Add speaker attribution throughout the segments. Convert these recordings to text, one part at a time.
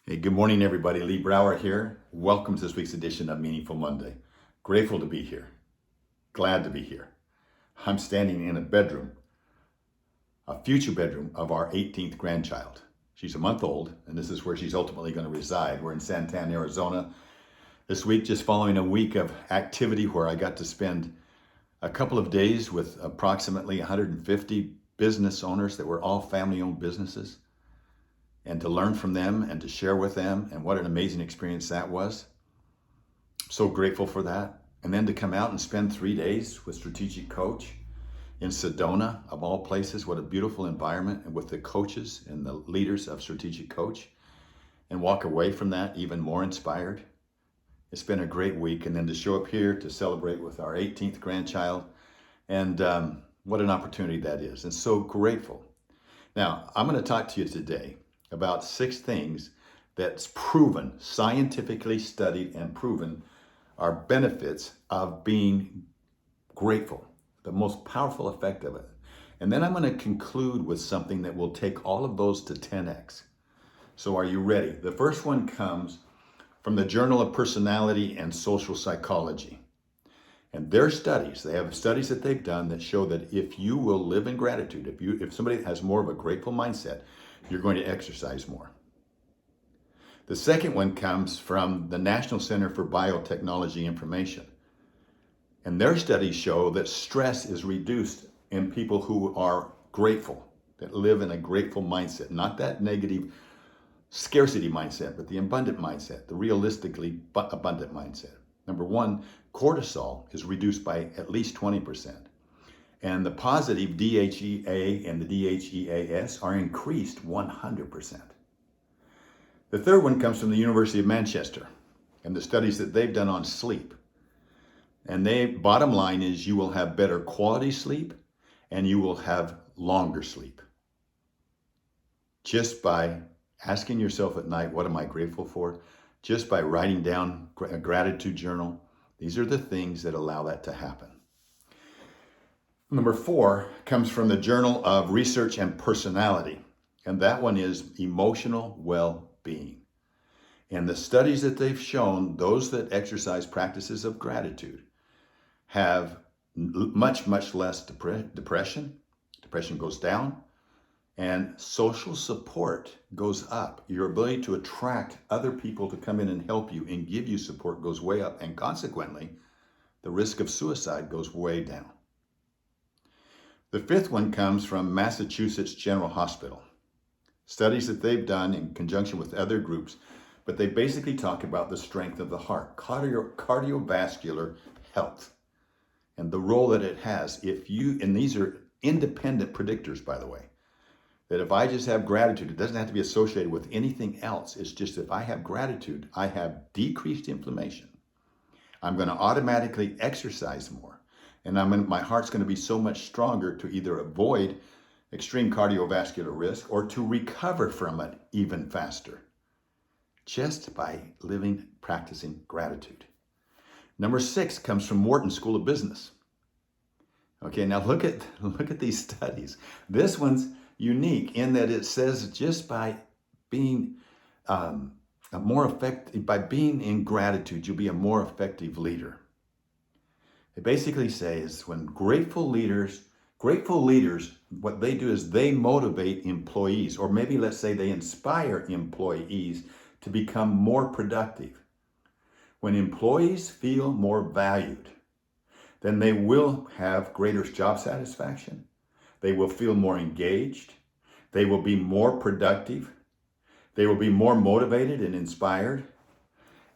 Speaker 1: Hey, good morning, everybody. Lee Brower here. Welcome to this week's edition of Meaningful Monday. Grateful to be here. Glad to be here. I'm standing in a bedroom, a future bedroom of our 18th grandchild. She's a month old, and this is where she's ultimately going to reside. We're in Santana, Arizona. This week, just following a week of activity where I got to spend a couple of days with approximately 150 business owners that were all family-owned businesses, and to learn from them and to share with them, and what an amazing experience that was. So grateful for that. And then to come out and spend 3 days with Strategic Coach in Sedona, of all places. What a beautiful environment, and with the coaches and the leaders of Strategic Coach, and walk away from that even more inspired. It's been a great week. And then to show up here to celebrate with our 18th grandchild, and what an opportunity that is, and so grateful. Now, I'm going to talk to you today about 6 things that's proven, scientifically studied and proven, are benefits of being grateful, the most powerful effect of it. And then I'm going to conclude with something that will take all of those to 10x. So are you ready? The first one comes from the Journal of Personality and Social Psychology. And their studies, they have studies that they've done that show that if you will live in gratitude, if somebody has more of a grateful mindset, you're going to exercise more. The second one comes from the National Center for Biotechnology Information. And their studies show that stress is reduced in people who are grateful, that live in a grateful mindset, not that negative scarcity mindset, but the abundant mindset, the realistically abundant mindset. Number one, cortisol is reduced by at least 20%. And the positive DHEA and the DHEAS are increased 100%. The third one comes from the University of Manchester and the studies that they've done on sleep. And bottom line is you will have better quality sleep and you will have longer sleep. Just by asking yourself at night, what am I grateful for? Just by writing down a gratitude journal. These are the things that allow that to happen. Number 4 comes from the Journal of Research and Personality, and that one is emotional well-being. And the studies that they've shown, those that exercise practices of gratitude have much, much less depression. Depression goes down, and social support goes up. Your ability to attract other people to come in and help you and give you support goes way up, and consequently, the risk of suicide goes way down. The 5th one comes from Massachusetts General Hospital. Studies that they've done in conjunction with other groups, but they basically talk about the strength of the heart, cardiovascular health, and the role that it has. And these are independent predictors, by the way, that if I just have gratitude, it doesn't have to be associated with anything else. It's just if I have gratitude, I have decreased inflammation. I'm going to automatically exercise more. And my heart's going to be so much stronger to either avoid extreme cardiovascular risk or to recover from it even faster, just by practicing gratitude. Number 6 comes from Wharton School of Business. Okay, now look at these studies. This one's unique in that it says just by being more effective, by being in gratitude, you'll be a more effective leader. They basically say is when grateful leaders, what they do is they motivate employees, or maybe let's say they inspire employees to become more productive. When employees feel more valued, then they will have greater job satisfaction. They will feel more engaged. They will be more productive. They will be more motivated and inspired.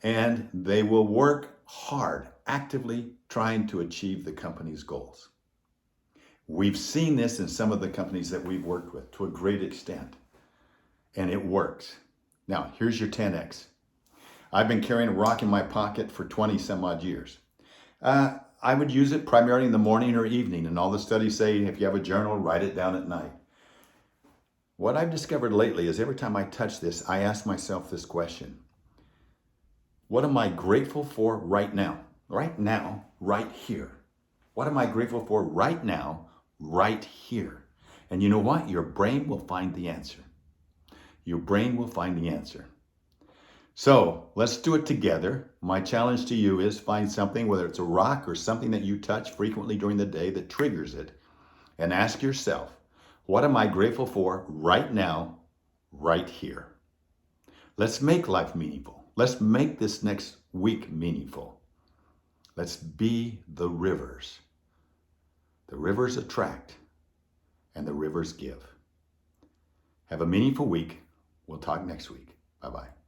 Speaker 1: And they will work hard, actively trying to achieve the company's goals. We've seen this in some of the companies that we've worked with to a great extent, and it works. Now, here's your 10x. I've been carrying a rock in my pocket for 20 some odd years. I would use it primarily in the morning or evening, and all the studies say if you have a journal, write it down at night. What I've discovered lately is every time I touch this, I ask myself this question. What am I grateful for right now? Right now, right here. What am I grateful for right now, right here? And you know what? Your brain will find the answer. Your brain will find the answer. So let's do it together. My challenge to you is find something, whether it's a rock or something that you touch frequently during the day that triggers it, and ask yourself, what am I grateful for right now, right here? Let's make life meaningful. Let's make this next week meaningful. Let's be the rivers. The rivers attract and the rivers give. Have a meaningful week. We'll talk next week. Bye-bye.